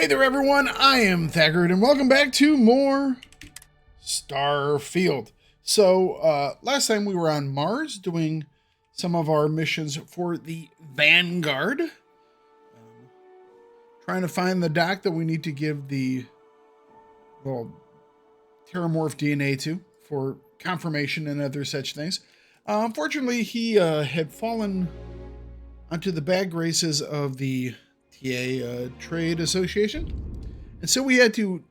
Hey there everyone, I am Thakard and welcome back to more Starfield. So, last time we were on Mars doing some of our missions for the Vanguard. Trying to find the doc that we need to give the, well, Terramorph DNA to for confirmation and other such things. Unfortunately, he had fallen onto the bad graces of the TA Trade Association, and so we had to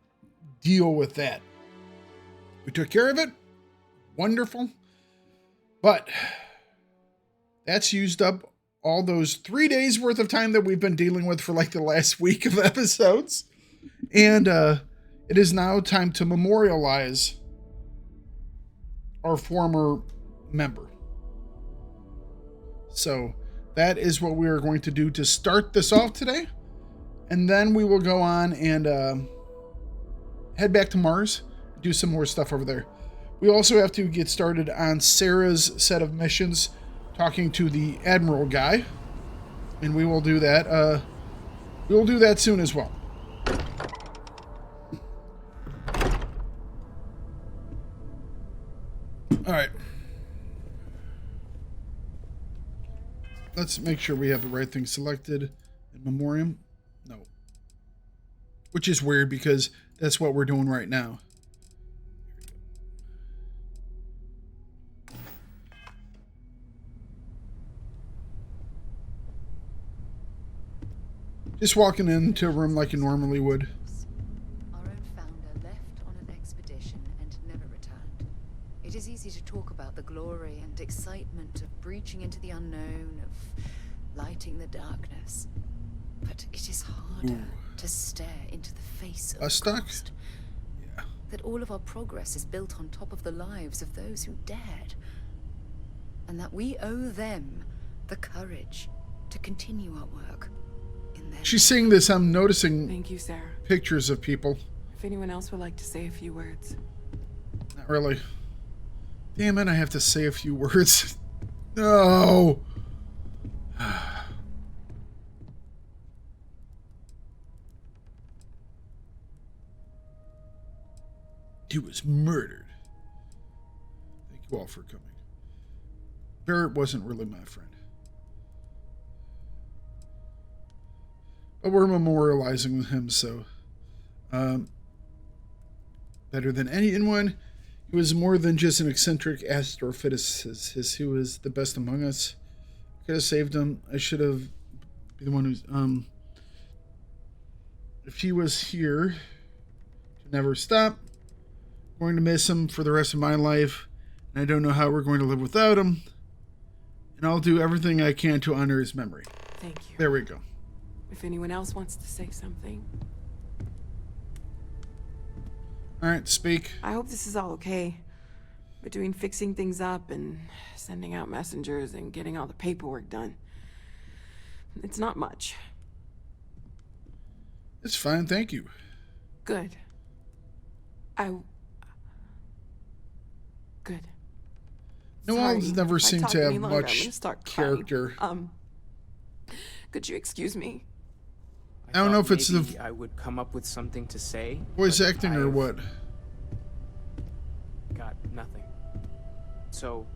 deal with that. We took care of it. Wonderful. But that's used up all those 3 days worth of time that we've been dealing with for like the last week of episodes. And it is now time to memorialize our former member. So that is what we are going to do to start this off today. And then we will go on and head back to Mars, do some more stuff over there. We also have to get started on Sarah's set of missions, talking to the Admiral guy. And we will do that. We will do that soon as well. All right. Let's make sure we have the right thing selected. In memoriam? No. Which is weird because that's what we're doing right now. Just walking into a room like you normally would. Our own founder left on an expedition and never returned. It is easy to talk about the glory and excitement of breaching into the unknown, of lighting the darkness. But it is harder to stare into the face of ghost. Yeah. That all of our progress is built on top of the lives of those who dared. And that we owe them the courage to continue our work. She's saying this, I'm noticing Thank you, Sarah. pictures of people. If anyone else would like to say a few words. Not really. Damn it, I have to say a few words. No! He was murdered. Thank you all for coming. Barrett wasn't really my friend. But we're memorializing him, so better than anyone. He was more than just an eccentric astrophysicist. He was the best among us. I could have saved him. I should have been the one who's if he was here to never stop. I'm going to miss him for the rest of my life, and I don't know how we're going to live without him. And I'll do everything I can to honor his memory. Thank you. There we go. If anyone else wants to say something. All right, speak. I hope this is all okay. Between fixing things up and sending out messengers and getting all the paperwork done. It's not much. It's fine, thank you. Good. Good. Noel's never If I seemed talk to have any longer, I'm much gonna start crying. character. Could you excuse me? I don't know if it's the I would come up with something to say. voice acting or what. Got nothing. So,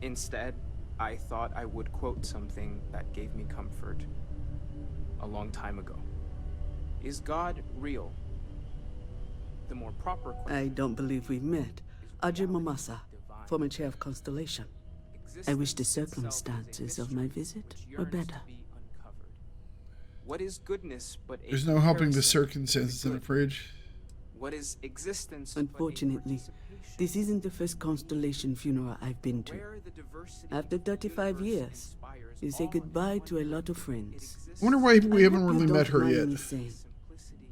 instead, I thought I would quote something that gave me comfort a long time ago. Is God real? The more proper question. I don't believe we've met. Ajay Mamasa, former chair of Constellation. I wish the circumstances of my visit were better. What is goodness but a There's no helping the comparison circumstances, with I'm good? afraid. What is existence but a Unfortunately, participation? this isn't the first Constellation funeral I've been to. Where the diversity After of the 35 universe years, inspires you say all goodbye human to a lot life. of friends. I wonder why we I haven't hope you really don't met her mind yet. me saying,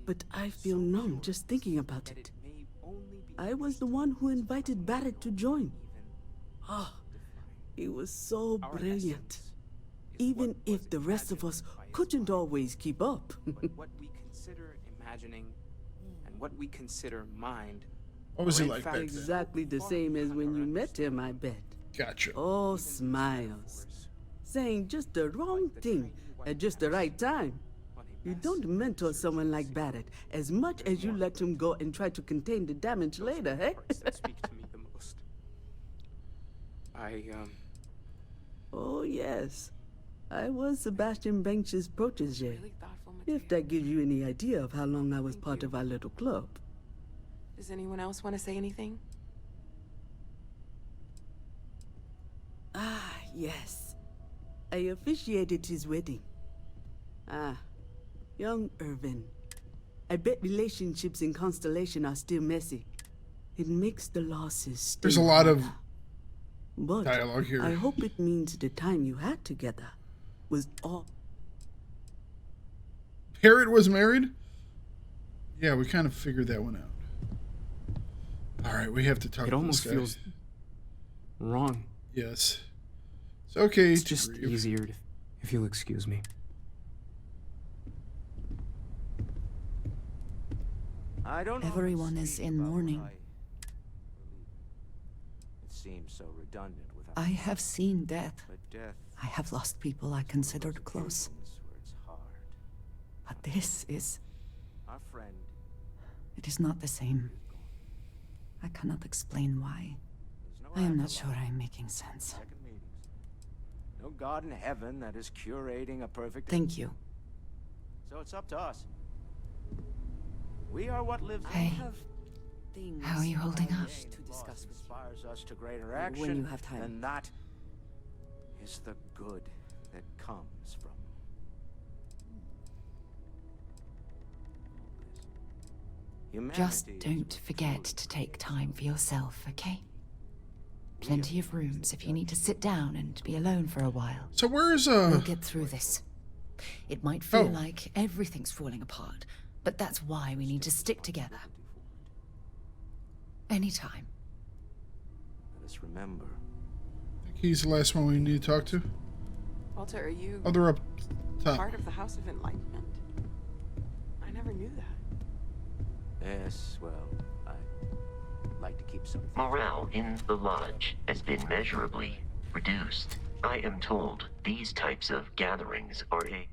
but I feel numb just thinking about it. I was the one who invited Barrett to join. Oh, he was so brilliant. Even if the rest of us couldn't always keep up. What we consider imagining and what we consider mind. What was he are in like fact back then? Exactly the same as when you met him, I bet. Gotcha. Oh, smiles. Saying just the wrong thing at just the right time. You don't mentor someone like Barrett as much as you let him go and try to contain the damage later, eh? That speak to me the most. Oh, yes. I was Sebastian Banks's protege. Really thoughtful If material. that gives you any idea of how long I was part of our little club. Does anyone else want to say anything? Ah, yes. I officiated his wedding. Ah, young Irvin. I bet relationships in Constellation are still messy. It makes the losses still There's a lot of harder. But dialogue here. I hope it means the time you had together was all... Parrot was married? Yeah, we kind of figured that one out. All right, we have to talk It to almost this guy. feels wrong. Yes. It's okay It's to just grieve. easier if you'll excuse me. I don't Everyone is in mourning. It seems so redundant without. I have seen death. But death. I have lost people I considered close. Where it's hard. But this is... Our friend. It is not the same. I cannot explain why. There's no I am not afterlife. sure I am making sense. Second meetings. No God in heaven that is curating a perfect. Thank you. So it's up to us. We are what lives. Hey, Things how are you holding up? to discuss with you. Inspires us to greater action. When you have time. And that is the good that comes from. Just Humanity is don't what forget truly to take time for yourself, okay? Plenty of rooms if you need to sit down and be alone for a while. So where's We'll get through this. It might feel Oh. like everything's falling apart, but that's why we need to stick together. Anytime. Let us remember. I think he's the last one we need to talk to. Walter, are you Oh, they're up top. part of the House of Enlightenment? I never knew that. Yes, well, I like to keep something. Morale in the lodge has been measurably reduced. I am told these types of gatherings are a...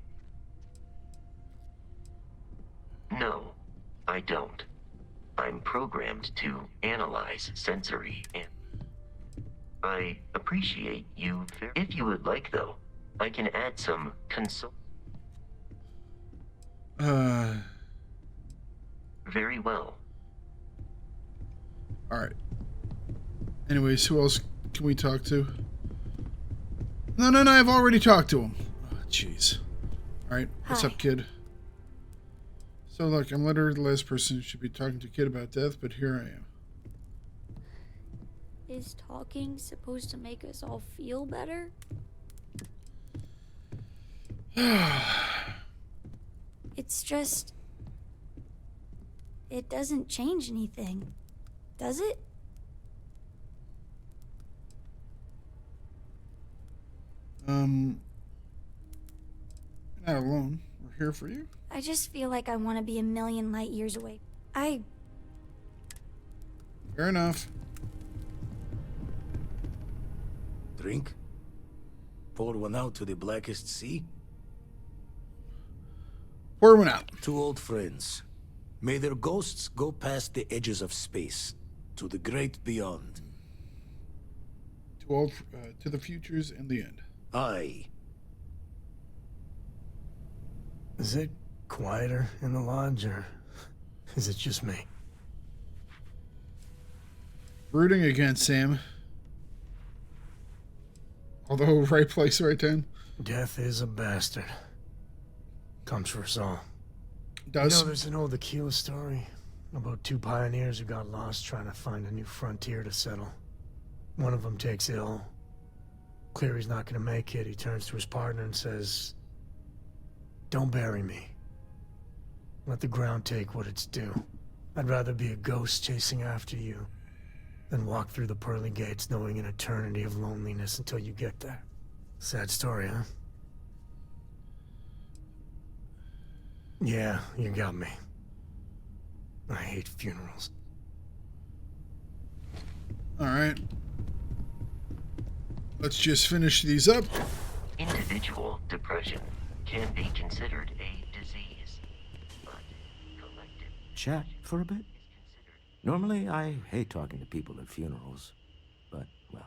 No, I don't. I'm programmed to analyze sensory and... I appreciate you. If you would like, though, I can add some Very well. All right. Anyways, who else can we talk to? No, I've already talked to him. Oh, jeez. All right, what's up, kid? So look, I'm literally the last person who should be talking to a kid about death, but here I am. Is talking supposed to make us all feel better? It's just... It doesn't change anything, does it? You're not alone. We're here for you. I just feel like I want to be a million light years away. Fair enough. Drink? Pour one out to the blackest sea? Pour one out. Two old friends. May their ghosts go past the edges of space, to the great beyond. To the futures and the end. Aye. Is it quieter in the lodge, or is it just me? Brooding again, Sam. Although, right place, right time. Death is a bastard. Comes for us all. Does. You know, there's an old Aquila story about two pioneers who got lost trying to find a new frontier to settle. One of them takes ill. Clear he's not gonna make it. He turns to his partner and says, "Don't bury me. Let the ground take what it's due. I'd rather be a ghost chasing after you than walk through the pearly gates knowing an eternity of loneliness until you get there." Sad story, huh? Yeah, you got me. I hate funerals. All right. Let's just finish these up. Individual depression can be considered a disease. chat for a bit? Normally, I hate talking to people at funerals, but, well.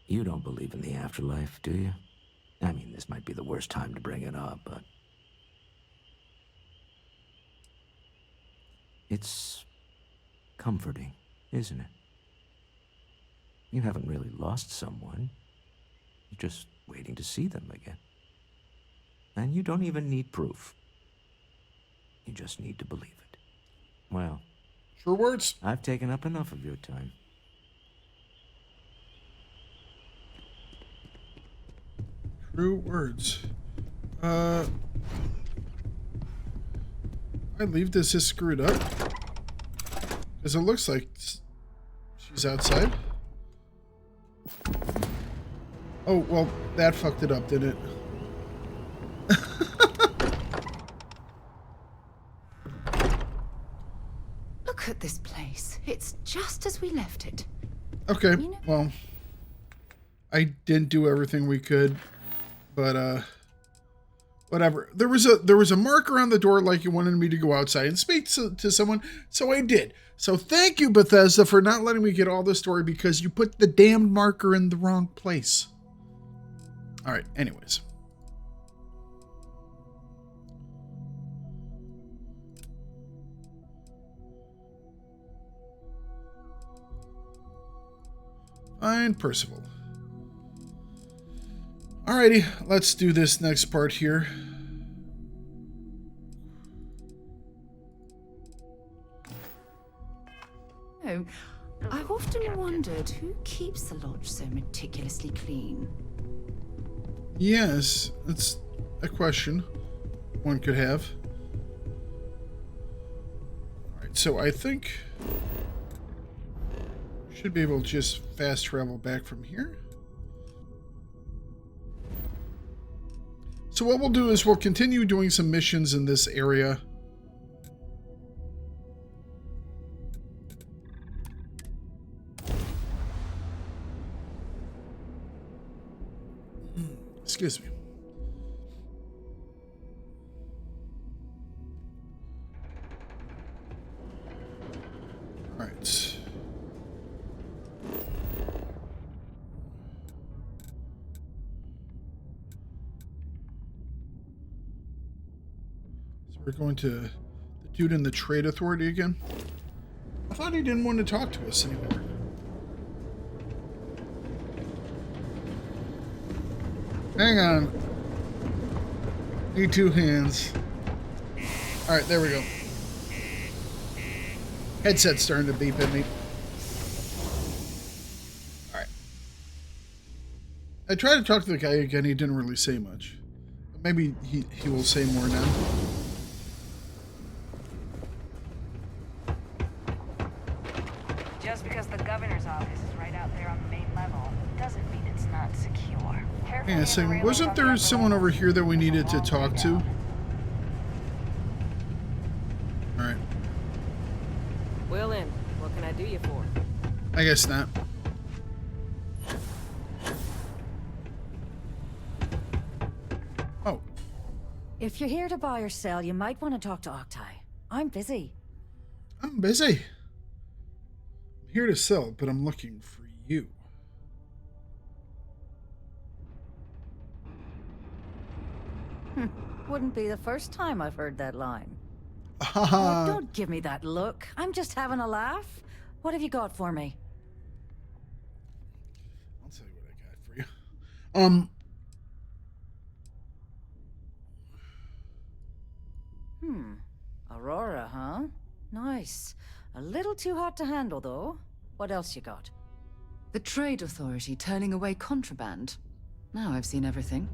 You don't believe in the afterlife, do you? I mean, this might be the worst time to bring it up, but... It's comforting, isn't it? You haven't really lost someone. You're just waiting to see them again. And you don't even need proof. You just need to believe it. Well, True words. I've taken up enough of your time. True words. I leave this just screwed up? Because it looks like she's outside. Oh, well, that fucked it up, didn't it? Look at this place. It's just as we left it. Okay, You know- well, I didn't do everything we could, but whatever. There was a marker on the door like you wanted me to go outside and speak to someone, so I did. So thank you, Bethesda, for not letting me get all the story because you put the damned marker in the wrong place. All right, anyways. Fine, Percival. Alrighty, let's do this next part here. Oh, I've often wondered who keeps the lodge so meticulously clean. Yes, that's a question one could have. Alright, so I think should be able to just fast travel back from here. So what we'll do is we'll continue doing some missions in this area. Excuse me. All right. So we're going to the dude in the Trade Authority again. I thought he didn't want to talk to us anymore. Hang on. Need two hands. Alright, there we go. Headset's starting to beep at me. Alright. I tried to talk to the guy again, he didn't really say much. But maybe he will say more now. Just because the governor's office is right out there on the main level doesn't mean it's not secure. Hang on a second, wasn't there someone over here that we needed to talk to? Alright. Will in. What can I do you for? I guess not. Oh. If you're here to buy or sell, you might want to talk to Octai. I'm busy. I'm busy. I'm here to sell, but I'm looking for you. Wouldn't be the first time I've heard that line. Oh, Oh, don't give me that look. I'm just having a laugh. What have you got for me? I'll tell you what I got for you. Aurora, huh? Nice. A little too hot to handle, though. What else you got? The Trade Authority turning away contraband. Now I've seen everything.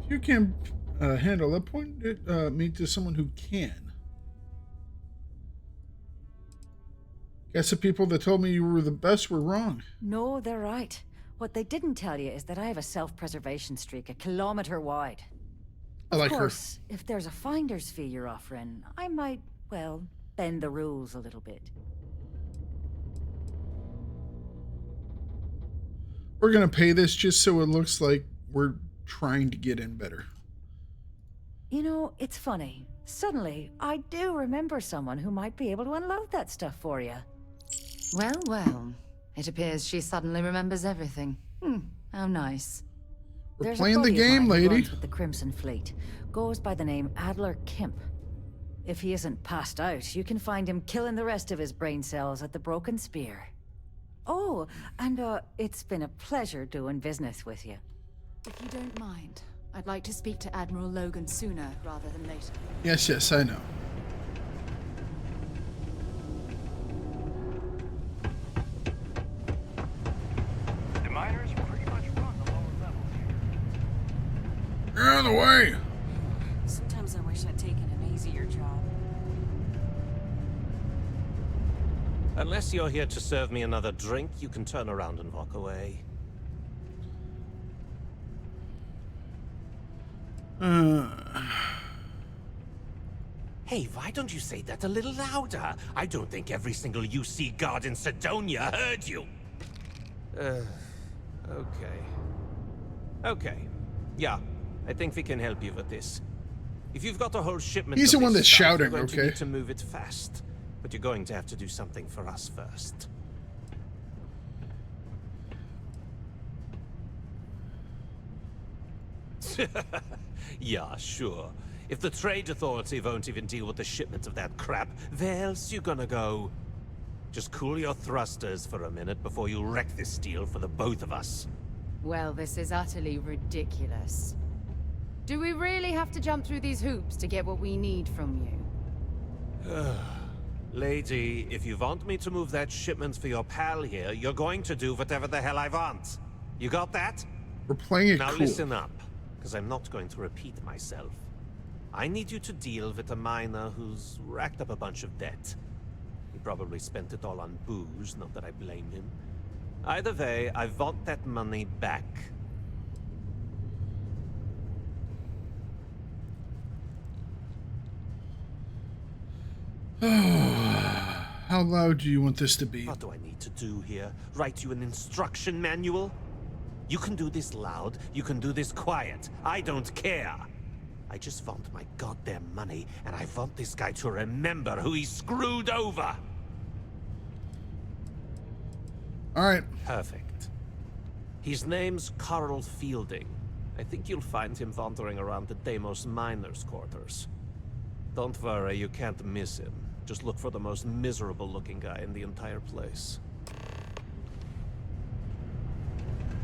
If you can handle that, point me to someone who can. Guess the people that told me you were the best were wrong. No, they're right. What they didn't tell you is that I have a self-preservation streak a kilometer wide. I like Of her. course, if there's a finder's fee you're offering, I might, well, bend the rules a little bit. We're gonna pay this just so it looks like we're trying to get in better. You know, it's funny. Suddenly, I do remember someone who might be able to unload that stuff for you. Well, well. It appears she suddenly remembers everything. How nice. We're There's playing a the buddy of game, mine who lady. runs with the Crimson Fleet. Goes by the name Adler Kemp. If he isn't passed out, you can find him killing the rest of his brain cells at the Broken Spear. Oh, and it's been a pleasure doing business with you. If you don't mind, I'd like to speak to Admiral Logan sooner rather than later. Yes, yes, I know. The miners pretty much run the lower levels here. Get out of the way! Sometimes I wish I'd taken an easier job. Unless you're here to serve me another drink, you can turn around and walk away. Hey, why don't you say that a little louder? I don't think every single UC guard in Sidonia heard you. Okay. Okay. Yeah, I think we can help you with this. If you've got a whole shipment He's of the one this that's stuff, shouting, you're going to okay? need to move it fast. But you're going to have to do something for us first. Yeah, sure. If the Trade Authority won't even deal with the shipment of that crap, where else you gonna go? Just cool your thrusters for a minute before you wreck this deal for the both of us. Well, this is utterly ridiculous. Do we really have to jump through these hoops to get what we need from you? Lady, if you want me to move that shipment for your pal here, you're going to do whatever the hell I want. You got that? We're playing it now cool. Listen up, because I'm not going to repeat myself. I need you to deal with a miner who's racked up a bunch of debt. He probably spent it all on booze, not that I blame him. Either way, I want that money back. How loud do you want this to be? What do I need to do here? Write you an instruction manual? You can do this loud, you can do this quiet. I don't care. I just want my goddamn money, and I want this guy to remember who he screwed over. All right. Perfect. His name's Carl Fielding. I think you'll find him wandering around the Deimos miners' quarters. Don't worry, you can't miss him. Just look for the most miserable-looking guy in the entire place.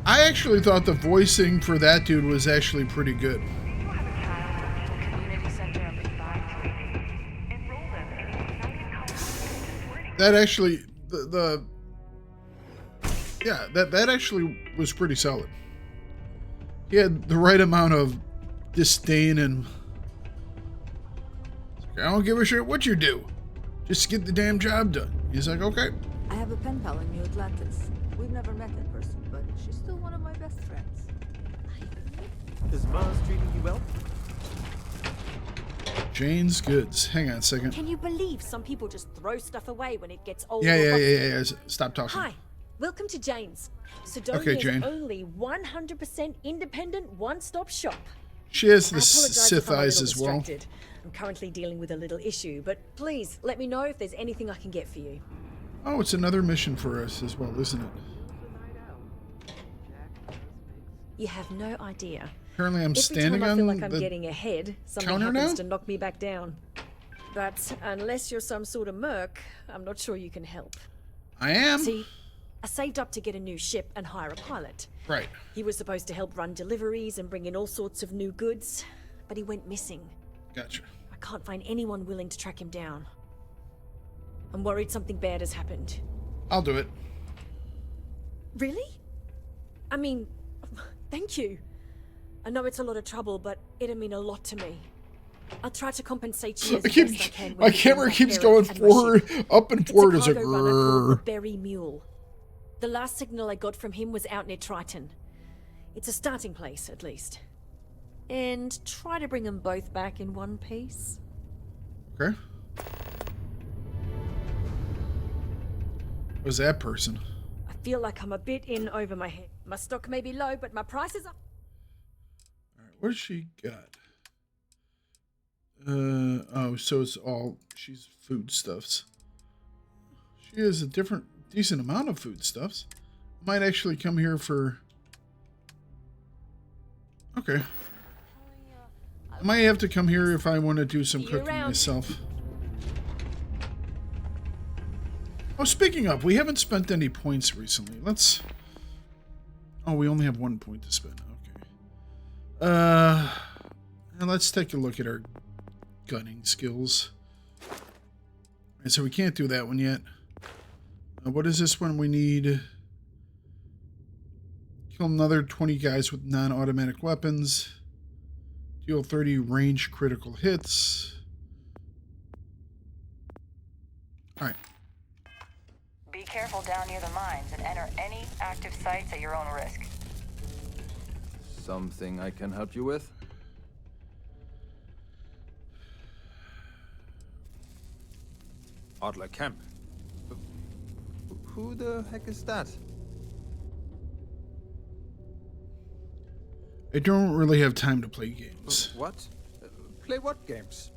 I actually thought the voicing for that dude was actually pretty good. That actually, yeah, that actually was pretty solid. He had the right amount of disdain and I don't give a shit what you do. Just get the damn job done. He's like, okay. I have a pen pal in New Atlantis. We've never met in person, but she's still one of my best friends. Is Mars treating you well? Jane's Goods. Hang on a second. Can you believe some people just throw stuff away when it gets old? Yeah. Stop talking. Hi, welcome to Jane's. Sidonia's Okay, Jane. only 100% independent one-stop shop. She has the I apologize Sith if I'm a eyes little as well. distracted. I'm currently dealing with a little issue, but please let me know if there's anything I can get for you. Oh, it's another mission for us as well, isn't it? You have no idea. Apparently I'm Every standing time I on feel like I'm the getting ahead, something counter happens now? to knock me back down. But unless you're some sort of merc, I'm not sure you can help. I am. See, I saved up to get a new ship and hire a pilot. Right. He was supposed to help run deliveries and bring in all sorts of new goods, but he went missing. Gotcha. I can't find anyone willing to track him down. I'm worried something bad has happened. I'll do it. Really? I mean, thank you. I know it's a lot of trouble, but it'll mean a lot to me. I'll try to compensate you as best I can. My camera keeps going forward, up and forward as a cargo runner called the grrr. Berry Mule. The last signal I got from him was out near Triton. It's a starting place, at least. And try to bring them both back in one piece. Okay. Who's that person? I feel like I'm a bit in over my head. My stock may be low, but my prices are... What's she got? Oh, so it's all, she's foodstuffs. She has a decent amount of foodstuffs. Might actually come here for... Okay. I might have to come here if I want to do some cooking myself. Oh, speaking of, we haven't spent any points recently. Let's... Oh, we only have 1 point to spend. Okay. And let's take a look at our gunning skills. Alright, so we can't do that one yet. What is this one? We need... Kill another 20 guys with non-automatic weapons. Deal 30 range critical hits. Alright. Be careful down near the mines and enter any active sites at your own risk. Something I can help you with? Adler Camp. Who the heck is that? I don't really have time to play games. What? Play what games?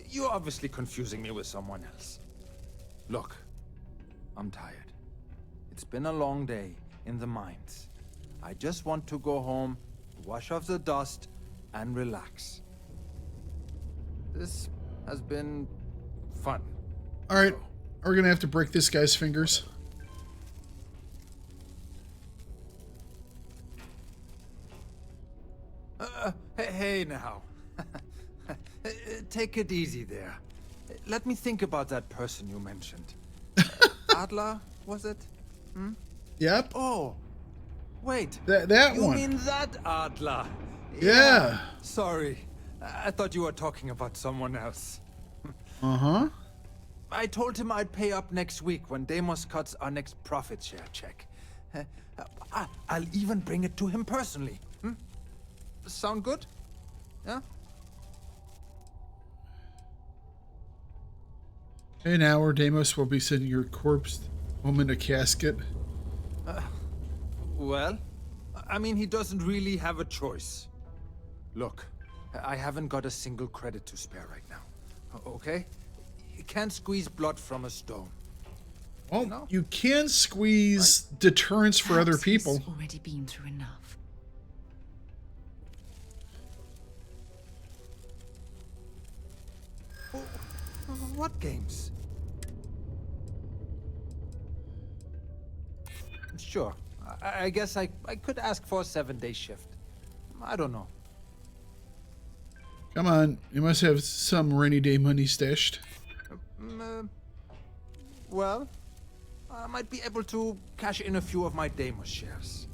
You're obviously confusing me with someone else. Look, I'm tired. It's been a long day in the mines. I just want to go home, wash off the dust, and relax. This has been fun. Alright, we're gonna have to break this guy's fingers. Hey now. Take it easy there. Let me think about that person you mentioned. Adler, was it? Hmm? Yep. Oh, wait. That you one. You mean that Adler? Yeah. Sorry. I thought you were talking about someone else. Uh-huh. I told him I'd pay up next week when Deimos cuts our next profit share check. I'll even bring it to him personally. Hmm? Sound good? Yeah? In an hour, Deimos will be sending your corpse home in a casket. Well, I mean, he doesn't really have a choice. Look, I haven't got a single credit to spare right now. Okay? You can't squeeze blood from a stone. Well, you can squeeze deterrence for other people. He's already been through enough. What games? Sure. I guess I could ask for a 7-day shift. I don't know. Come on, you must have some rainy day money stashed. Well, I might be able to cash in a few of my Deimos shares.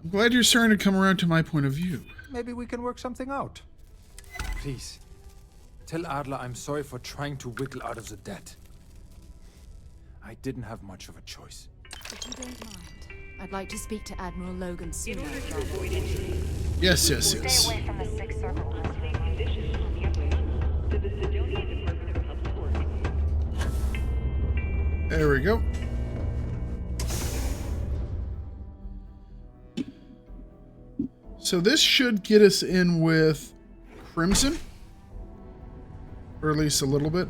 I'm glad you're starting to come around to my point of view. Maybe we can work something out. Please, tell Adler I'm sorry for trying to wiggle out of the debt. I didn't have much of a choice. If you don't mind, I'd like to speak to Admiral Logan sooner. Yes. Stay away from the Sixth Circle. There we go. So this should get us in with Crimson. Or at least a little bit.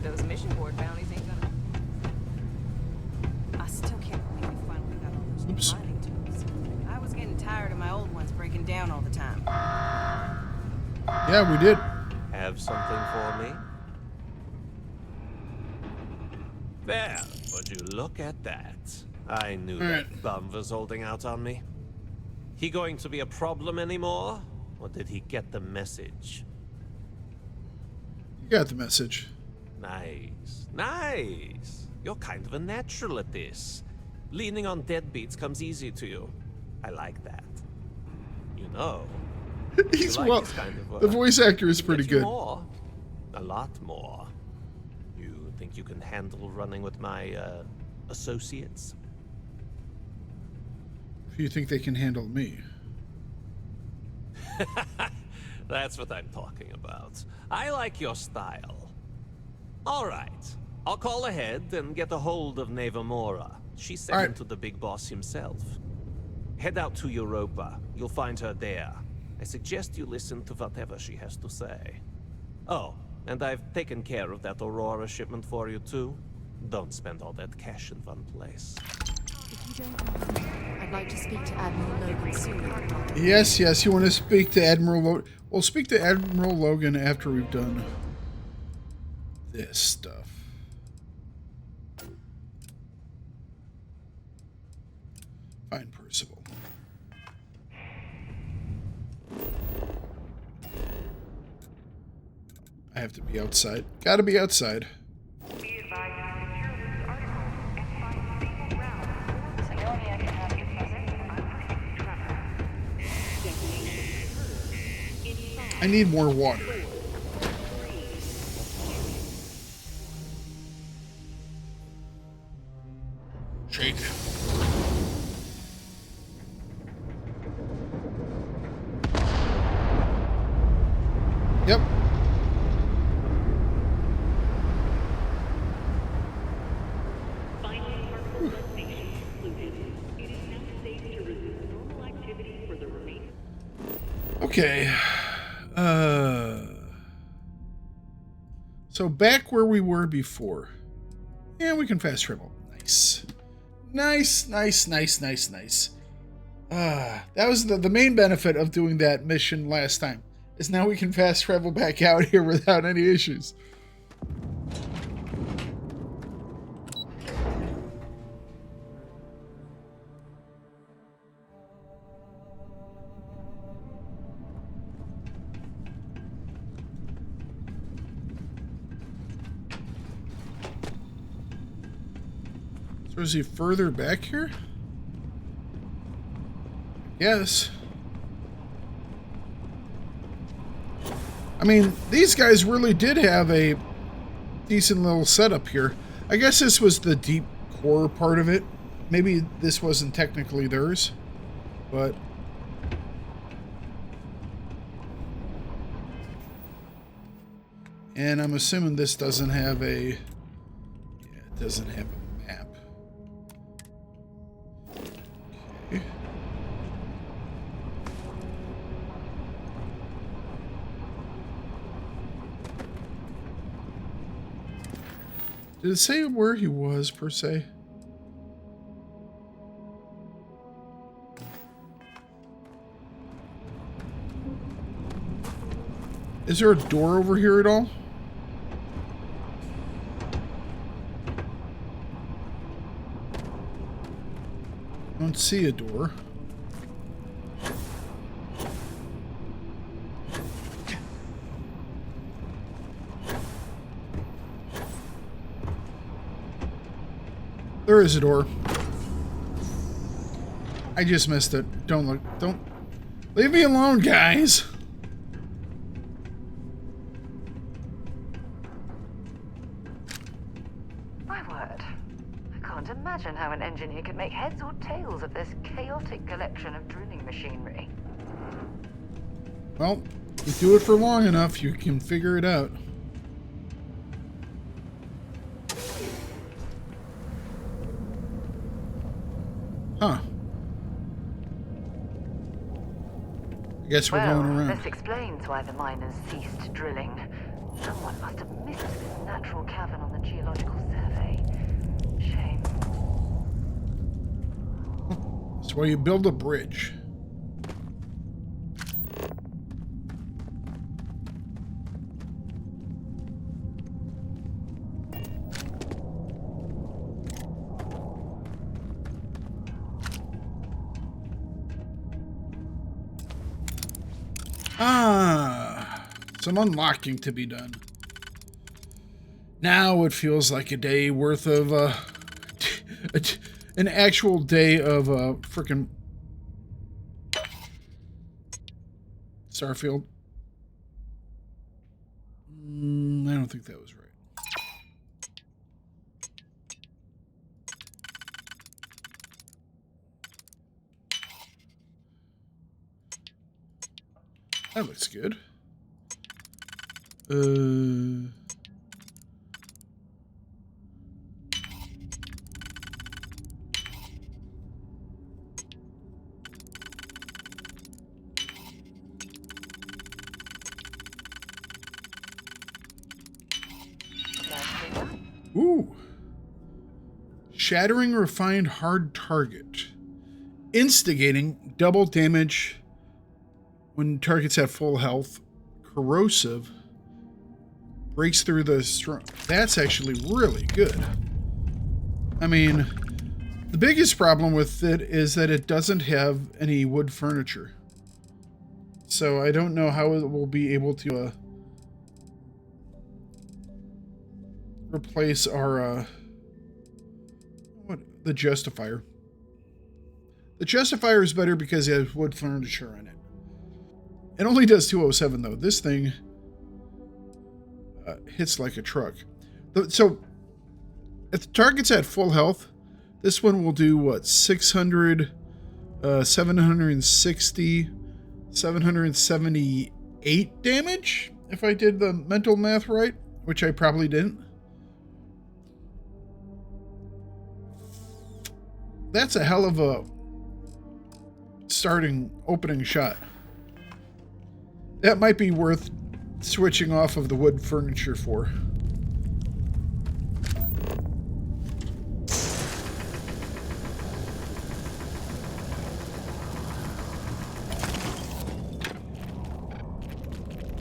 Those mission board bounties ain't gonna... I still can't believe we finally got all those new mining tools. I was getting tired of my old ones breaking down all the time. Yeah, we did. Have something for me? Well, would you look at that? I knew that bum was holding out on me. He going to be a problem anymore? Or did he get the message? You got the message. Nice. Nice. You're kind of a natural at this. Leaning on deadbeats comes easy to you. I like that. You know. He's like well. this kind of The voice actor is pretty Get you good. More. A lot more. You think you can handle running with my associates? If you think they can handle me. That's what I'm talking about. I like your style. All right. I'll call ahead and get a hold of Nevamora. She's second to the big boss himself. Head out to Europa. You'll find her there. I suggest you listen to whatever she has to say. Oh, and I've taken care of that Aurora shipment for you too. Don't spend all that cash in one place. If you don't mind, I'd like to speak to Admiral Logan sooner. Yes, yes, you want to speak to Admiral Logan. We'll speak to Admiral Logan after we've done this stuff. Find Percival. I have to be outside. Gotta be outside. I need more water. Shake. Yep. Okay. So back where we were before. And we can fast travel. Nice. Nice, nice, nice, nice, nice. That was the main benefit of doing that mission last time. Is now we can fast travel back out here without any issues. So is he further back here? Yes. I mean, these guys really did have a decent little setup here. I guess this was the deep core part of it. Maybe this wasn't technically theirs, but... And I'm assuming this doesn't have a... Yeah, it doesn't have a map. Okay. Did it say where he was, per se? Is there a door over here at all? I don't see a door. There is a door. I just missed it. Don't look. Don't. Leave me alone, guys. My word. I can't imagine how an engineer could make heads or tails of this chaotic collection of drilling machinery. Well, you do it for long enough, you can figure it out. Huh. I guess we're going around. This explains why the miners ceased drilling. Someone must have missed this natural cavern on the geological survey. Shame. That's why you build a bridge. Some unlocking to be done. Now it feels like a day worth of, an actual day of, frickin' Starfield. I don't think that was right. That looks good. Ooh. Shattering refined hard target. Instigating double damage when targets have full health. Corrosive. Breaks through the strong. That's actually really good. I mean, the biggest problem with it is that it doesn't have any wood furniture. So I don't know how it will be able to replace our the Justifier. The Justifier is better because it has wood furniture in it. It only does 207 though. This thing hits like a truck. So if the target's at full health, this one will do what? 600, 760, 778 damage? If I did the mental math right, which I probably didn't. That's a hell of a opening shot. That might be worth switching off of the wood furniture for.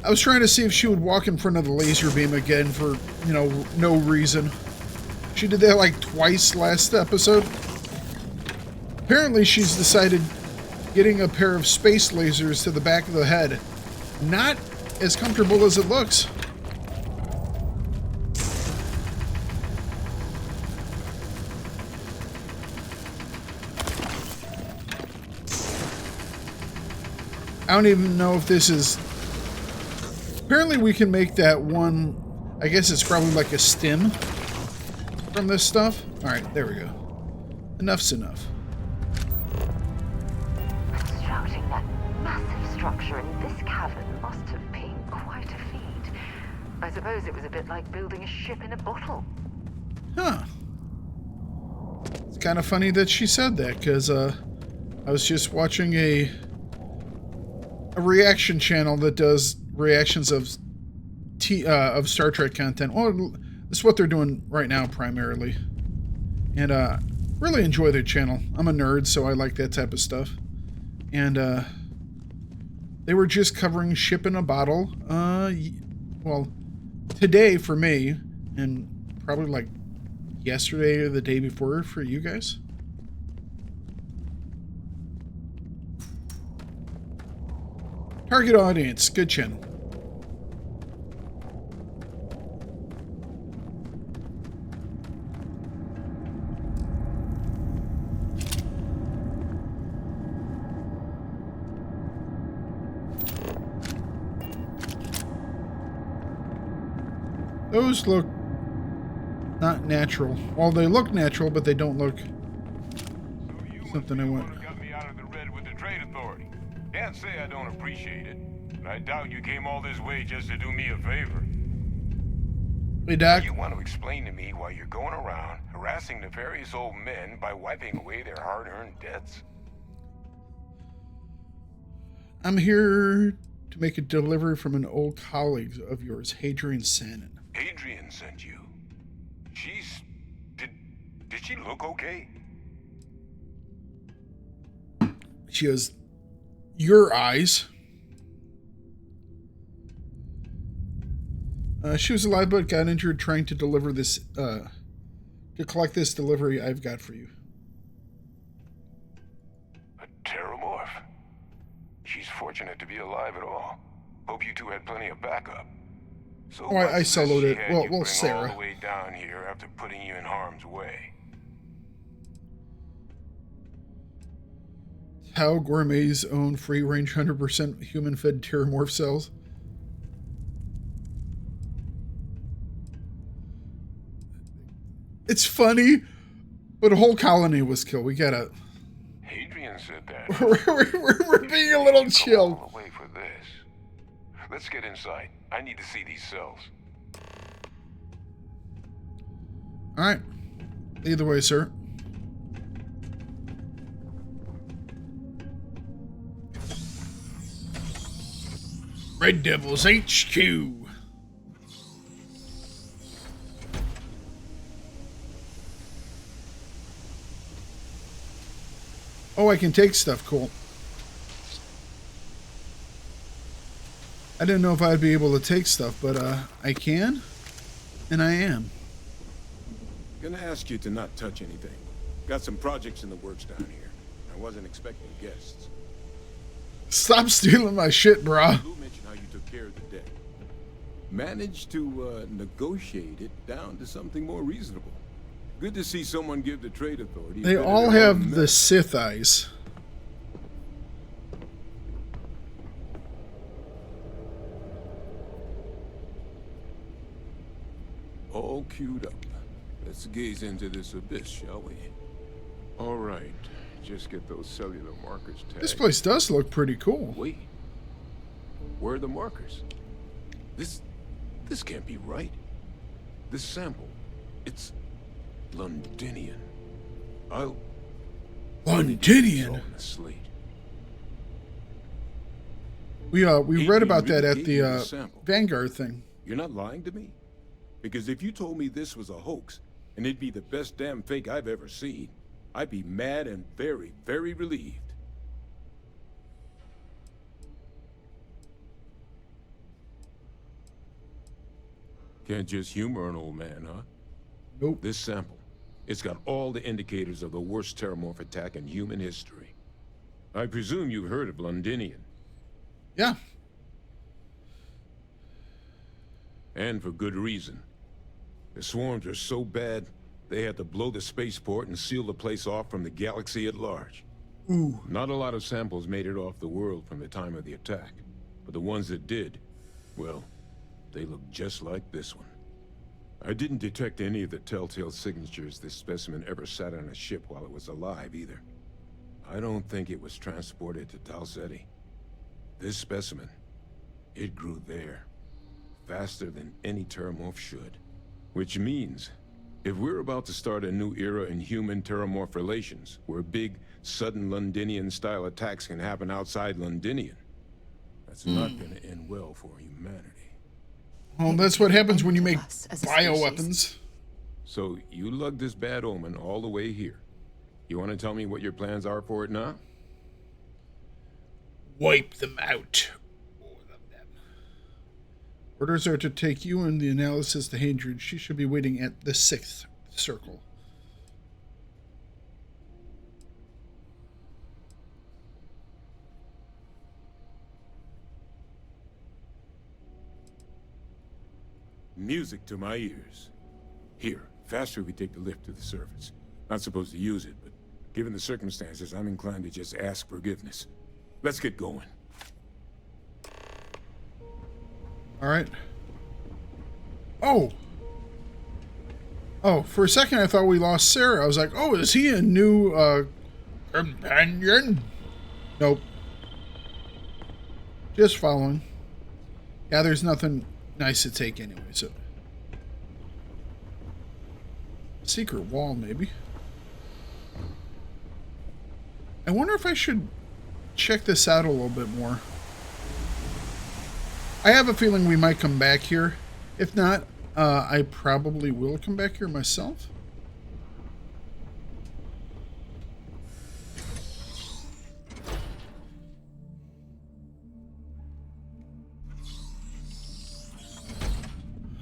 I was trying to see if she would walk in front of the laser beam again for, you know, no reason. She did that like twice last episode. Apparently she's decided getting a pair of space lasers to the back of the head. Not as comfortable as it looks. I don't even know if this is... Apparently we can make that one... I guess it's probably like a stim from this stuff. Alright, there we go. Enough's enough. Constructing that massive structure in this cavern must have been quite a feat. I suppose it was a bit like building a ship in a bottle. Huh. It's kind of funny that she said that, because I was just watching a reaction channel that does reactions of Star Trek content. Well, that's what they're doing right now primarily. And really enjoy their channel. I'm a nerd, so I like that type of stuff. And they were just covering Ship in a Bottle. Well, today for me, and probably like yesterday or the day before for you guys. Target audience, good channel. Those look not natural. Well, they look natural, but they don't look something I want. Got me out of the red with the trade authority. Can't say I don't appreciate it, but I doubt you came all this way just to do me a favor. Hey, Doc. You want to explain to me why you're going around harassing nefarious old men by wiping away their hard-earned debts? I'm here to make a delivery from an old colleague of yours, Hadrian Sannon. Adrian sent you. Did she look okay? She has your eyes. She was alive but got injured trying to deliver this, to collect this delivery I've got for you. A terramorph? She's fortunate to be alive at all. Hope you two had plenty of backup. So oh, I soloed it. Well, Sarah. All the way down here after putting you in harm's way. How Gourmet's own free-range 100% human-fed terramorph cells. It's funny, but a whole colony was killed. We gotta... Hadrian said that. we're being a little chill. All the way for this. Let's get inside. I need to see these cells. All right. Either way, sir. Red Devils HQ. Oh, I can take stuff. Cool. I didn't know if I'd be able to take stuff, but I can, and I am. Gonna ask you to not touch anything. Got some projects in the works down here. I wasn't expecting guests. Stop stealing my shit, brah. Lou mentioned how you took care of the debt. Managed to negotiate it down to something more reasonable. Good to see someone give the trade authority. They all have the Sith eyes. All queued up. Let's gaze into this abyss, shall we? All right. Just get those cellular markers tagged. This place does look pretty cool. Wait. Where are the markers? This can't be right. This sample, it's Londinian. Londinian. We read about that at the Vanguard thing. You're not lying to me? Because if you told me this was a hoax, and it'd be the best damn fake I've ever seen, I'd be mad and very, very relieved. Can't just humor an old man, huh? Nope. This sample, it's got all the indicators of the worst terramorph attack in human history. I presume you've heard of Londinian. Yeah. And for good reason. The swarms are so bad, they had to blow the spaceport and seal the place off from the galaxy at large. Ooh. Not a lot of samples made it off the world from the time of the attack, but the ones that did, well, they look just like this one. I didn't detect any of the telltale signatures this specimen ever sat on a ship while it was alive, either. I don't think it was transported to Tal Ceti. This specimen, it grew there, faster than any terramorph should. Which means, if we're about to start a new era in human-terramorph relations, where big, sudden Londinian-style attacks can happen outside Londinian, that's not going to end well for humanity. Well, that's what happens when you make bioweapons. So, you lugged this bad omen all the way here. You want to tell me what your plans are for it now? Wipe them out. Orders are to take you and the analysis to Hadrian. She should be waiting at the 6th circle. Music to my ears. Here, faster we take the lift to the surface. Not supposed to use it, but given the circumstances, I'm inclined to just ask forgiveness. Let's get going. All right. Oh. Oh, for a second I thought we lost Sarah. I was like, oh, is he a new companion? Nope. Just following. Yeah, there's nothing nice to take anyway, so. Secret wall, maybe. I wonder if I should check this out a little bit more. I have a feeling we might come back here. If not, I probably will come back here myself.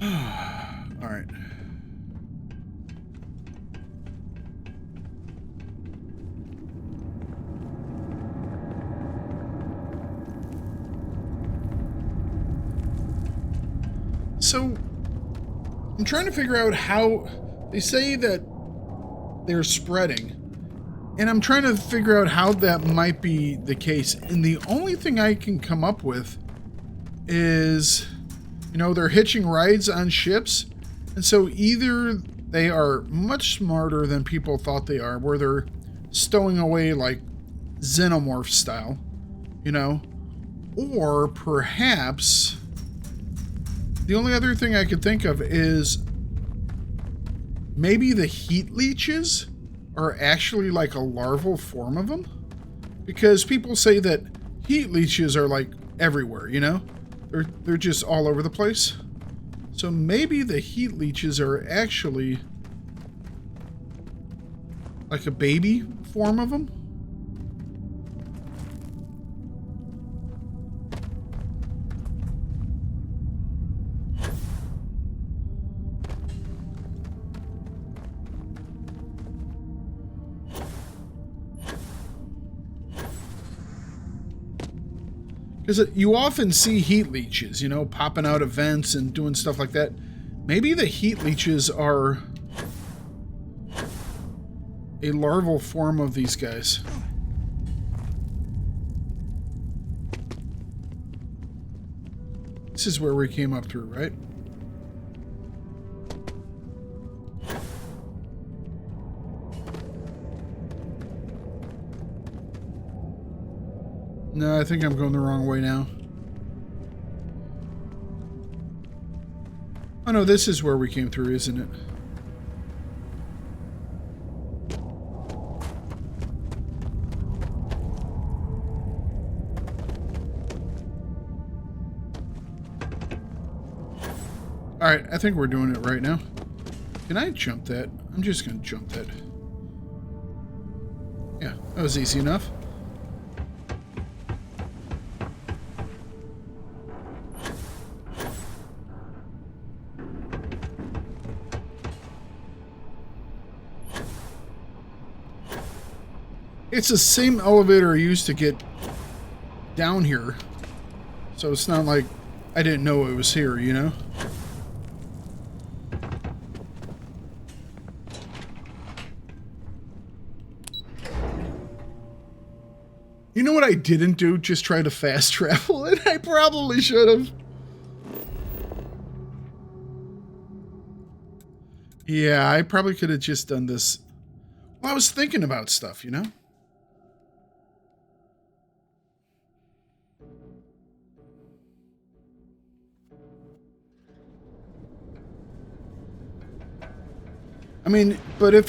All right. So, I'm trying to figure out how they say that they're spreading, and I'm trying to figure out how that might be the case. And the only thing I can come up with is, you know, they're hitching rides on ships, and so either they are much smarter than people thought they are, where they're stowing away like xenomorph style, you know, or perhaps the only other thing I could think of is maybe the heat leeches are actually like a larval form of them, because people say that heat leeches are like everywhere, you know, they're just all over the place. So maybe the heat leeches are actually like a baby form of them. Because you often see heat leeches, you know, popping out of vents and doing stuff like that. Maybe the heat leeches are a larval form of these guys. This is where we came up through, right? No, I think I'm going the wrong way now. Oh no, this is where we came through, isn't it? Alright, I think we're doing it right now. Can I jump that? I'm just gonna jump that. Yeah, that was easy enough. It's the same elevator I used to get down here. So it's not like I didn't know it was here, you know? You know what I didn't do? Just try to fast travel it. I probably should have. Yeah, I probably could have just done this. Well, I was thinking about stuff, you know? I mean, but if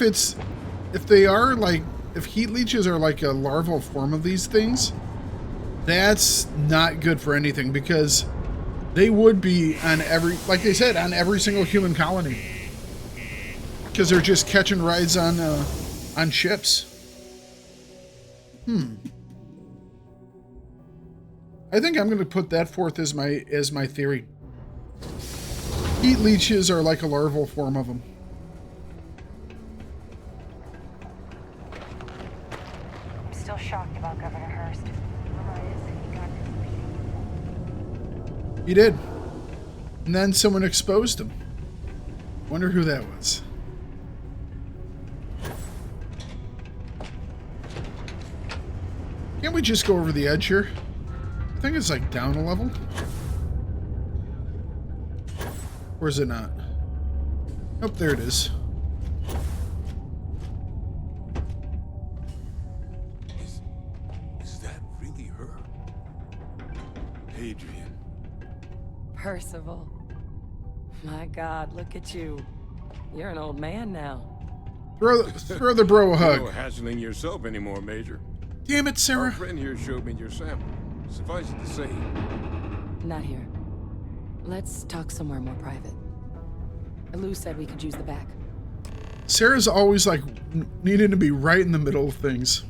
they are like, if heat leeches are like a larval form of these things, that's not good for anything, because they would be on every, like they said, on every single human colony. Because they're just catching rides on ships. I think I'm going to put that forth as my theory. Heat leeches are like a larval form of them. I'm still shocked about Governor Hurst. He did. And then someone exposed him. Wonder who that was. Can't we just go over the edge here? I think it's like down a level. Or is it not? Nope, there it is. Is that really her? Adrian. Percival. My God, look at you. You're an old man now. Throw the bro a hug. You're not hassling yourself anymore, Major. Damn it, Sarah. Our friend here showed me your sample. Suffice it to say. Not here. Let's talk somewhere more private. Lou said we could use the back. Sarah's always like needing to be right in the middle of things.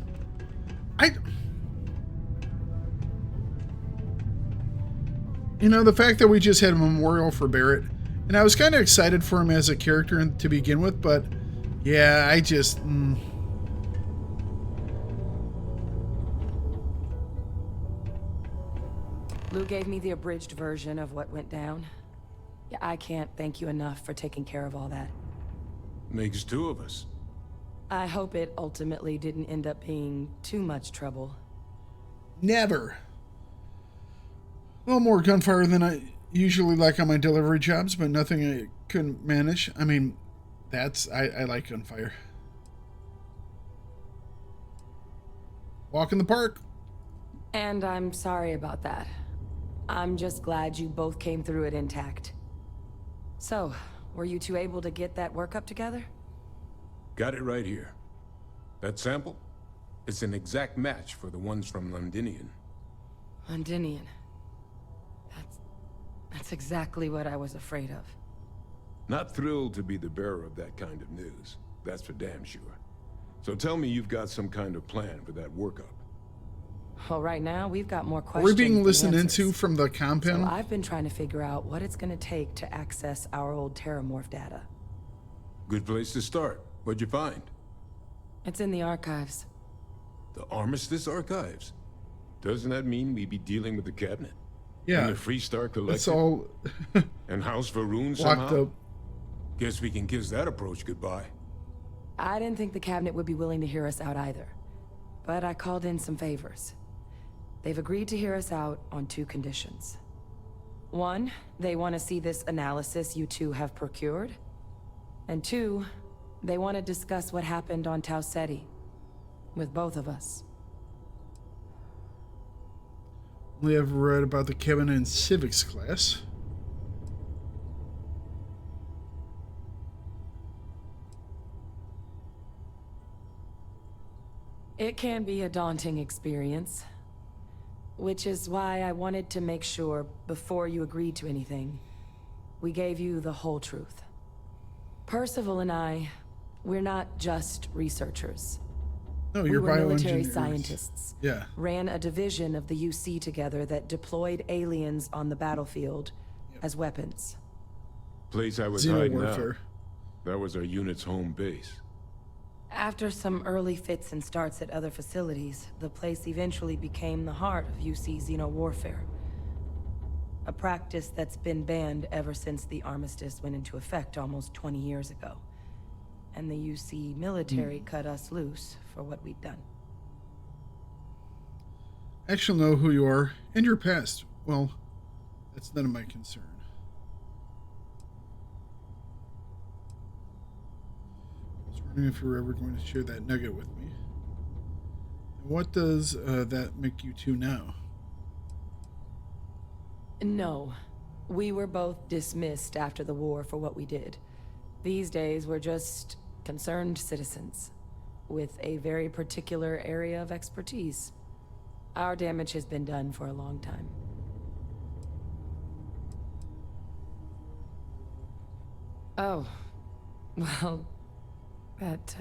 You know, the fact that we just had a memorial for Barrett, and I was kind of excited for him as a character to begin with, but yeah, I just... Lou gave me the abridged version of what went down. Yeah, I can't thank you enough for taking care of all that. Makes two of us. I hope it ultimately didn't end up being too much trouble. Never. A little more gunfire than I usually like on my delivery jobs, but nothing I couldn't manage. I mean, I like gunfire. Walk in the park. And I'm sorry about that. I'm just glad you both came through it intact. So, were you two able to get that workup together? Got it right here. That sample? It's an exact match for the ones from Londinian. Londinian. That's exactly what I was afraid of. Not thrilled to be the bearer of that kind of news. That's for damn sure. So tell me you've got some kind of plan for that workup. Well, right now, we've got more Are questions. we being than listened answers. into from the compound? So I've been trying to figure out what it's going to take to access our old Terramorph data. Good place to start. What'd you find? It's in the archives. The Armistice Archives? Doesn't that mean we'd be dealing with the cabinet? Yeah. And the Freestar Collective? It's all and House Varun locked somehow? up. Guess we can kiss that approach goodbye. I didn't think the cabinet would be willing to hear us out either. But I called in some favors. They've agreed to hear us out on 2 conditions. 1, they want to see this analysis you two have procured. And 2, they want to discuss what happened on Tau Ceti. With both of us. We have read about the cabinet in civics class. It can be a daunting experience. Which is why I wanted to make sure, before you agreed to anything, we gave you the whole truth. Percival and I, we're not just researchers. No, we you're were military bioengineers. scientists. Yeah. Ran a division of the UC together that deployed aliens on the battlefield as weapons. Place I was Xeno hiding warfare. out. That was our unit's home base. After some early fits and starts at other facilities, the place eventually became the heart of UC Xeno warfare. A practice that's been banned ever since the armistice went into effect almost 20 years ago. And the UC military cut us loose for what we'd done. I actually know who you are and your past. Well, that's none of my concern. I was wondering if you were ever going to share that nugget with me. What does that make you two now? No. We were both dismissed after the war for what we did. These days, we're just concerned citizens with a very particular area of expertise. Our damage has been done for a long time. Oh, well, that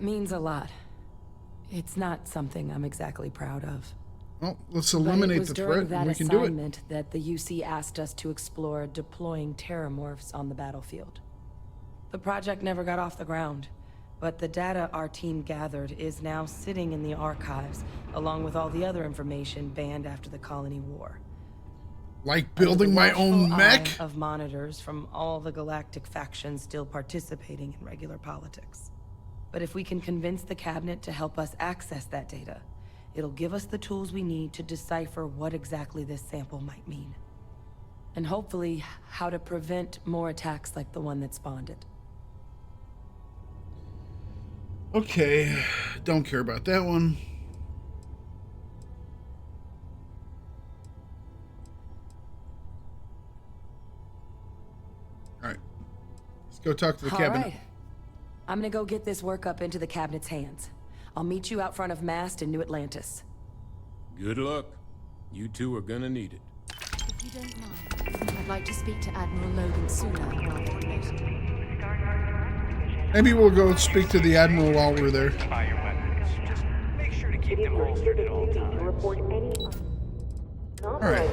means a lot. It's not something I'm exactly proud of. Well, let's eliminate the threat and we can do it. It was during that assignment that the UC asked us to explore deploying terramorphs on the battlefield. The project never got off the ground, but the data our team gathered is now sitting in the archives, along with all the other information banned after the colony war. Like building my own mech? Of monitors from all the galactic factions still participating in regular politics. But if we can convince the cabinet to help us access that data, it'll give us the tools we need to decipher what exactly this sample might mean. And hopefully, how to prevent more attacks like the one that spawned it. Okay, don't care about that one. Alright. Let's go talk to the cabinet. All right. I'm gonna go get this work up into the cabinet's hands. I'll meet you out front of Mast in New Atlantis. Good luck. You two are gonna need it. If you don't mind, I'd like to speak to Admiral Logan sooner rather than later. Maybe we'll go speak to the Admiral while we're there. Just make sure to keep them holstered at all times. Alright,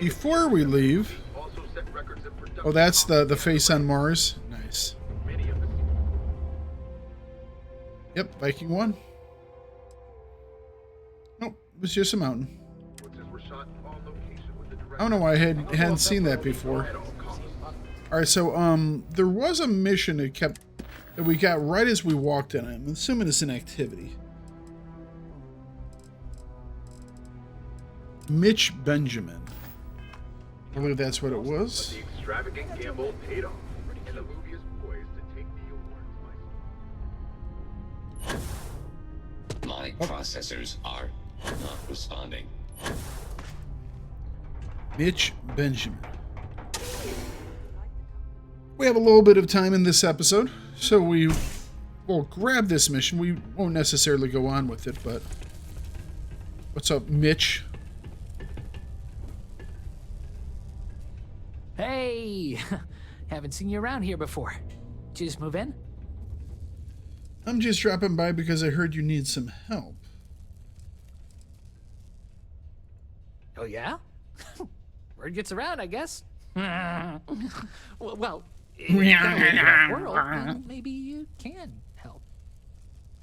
before we leave... Oh, that's the face on Mars. Nice. Yep, Viking 1. Nope, it was just a mountain. I don't know why I hadn't seen that before. Alright, so, there was a mission that we got right as we walked in. I'm assuming it's an activity. Mitch Benjamin. I believe that's what it was. The extravagant gamble paid off, and the movie is poised to take the awards. My processors are not responding. Mitch Benjamin. We have a little bit of time in this episode, so we will grab this mission. We won't necessarily go on with it, but... What's up, Mitch? Hey! Haven't seen you around here before. Did you just move in? I'm just dropping by because I heard you need some help. Oh, yeah? Word gets around, I guess. Well, If you're gonna live in that world, then maybe you can help.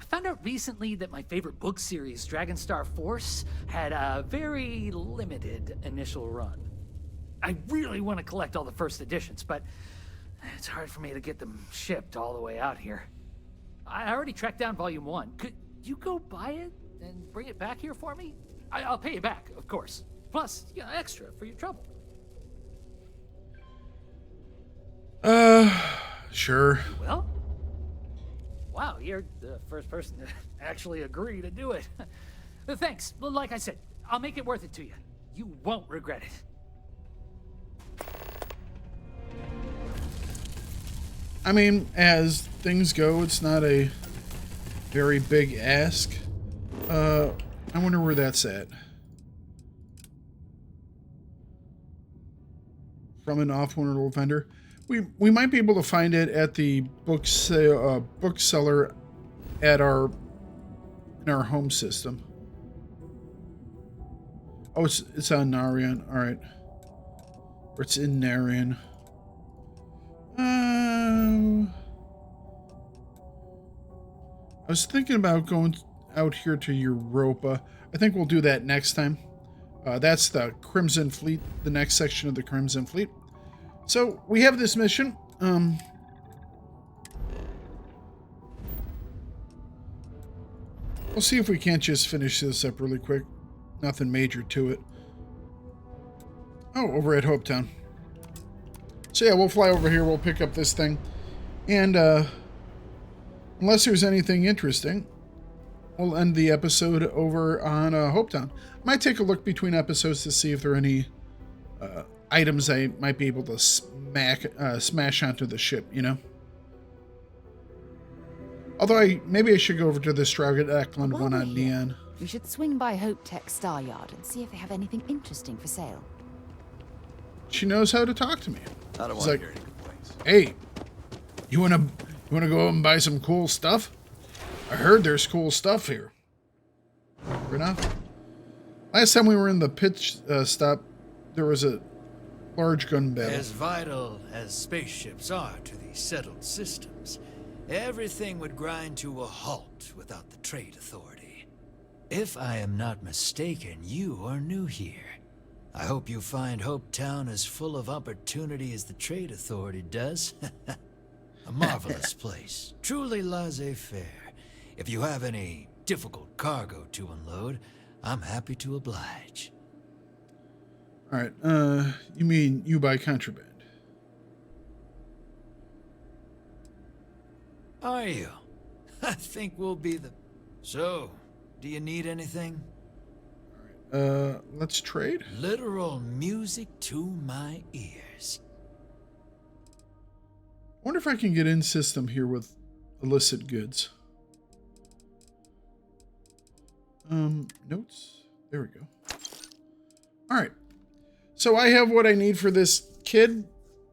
I found out recently that my favorite book series, Dragonstar Force, had a very limited initial run. I really want to collect all the first editions, but it's hard for me to get them shipped all the way out here. I already tracked down Volume 1. Could you go buy it and bring it back here for me? I'll pay you back, of course. Plus, extra for your trouble. Sure. Well, wow, you're the first person to actually agree to do it. Thanks. Well, like I said, I'll make it worth it to you. You won't regret it. I mean, as things go, it's not a very big ask. I wonder where that's at. From an off-world vendor. We might be able to find it at the bookseller at in our home system. Oh, it's on Narian. All right. Or it's in Narian. I was thinking about going out here to Europa. I think we'll do that next time. That's the Crimson Fleet, the next section of the Crimson Fleet. So we have this mission. We'll see if we can't just finish this up really quick. Nothing major to it. Oh, over at Hopetown. So yeah, we'll fly over here. We'll pick up this thing. And unless there's anything interesting, we'll end the episode over on Hopetown. Might take a look between episodes to see if there are any items I might be able to smash onto the ship, you know? Although maybe I should go over to the Strauget Eklund one on Neon. We should swing by Hope Tech Star Yard and see if they have anything interesting for sale. She knows how to talk to me. I don't She's want like, to hear any complaints. Hey, you wanna go and buy some cool stuff? I heard there's cool stuff here. Fair enough. Last time we were in the pitch stop, there was a large gun battle. As vital as spaceships are to the settled systems, everything would grind to a halt without the Trade Authority. If I am not mistaken, you are new here. I hope you find Hopetown as full of opportunity as the Trade Authority does. A marvelous place, truly laissez-faire. If you have any difficult cargo to unload, I'm happy to oblige. All right, you mean you buy contraband? Are you? I think we'll be the... So, do you need anything? Let's trade. Literal music to my ears. I wonder if I can get in system here with illicit goods. Notes. There we go. All right. So I have what I need for this kid.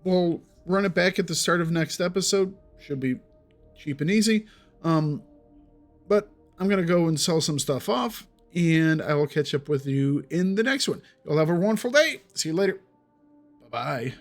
We'll run it back at the start of next episode. Should be cheap and easy. But I'm going to go and sell some stuff off, and I will catch up with you in the next one. You'll have a wonderful day. See you later. Bye-bye.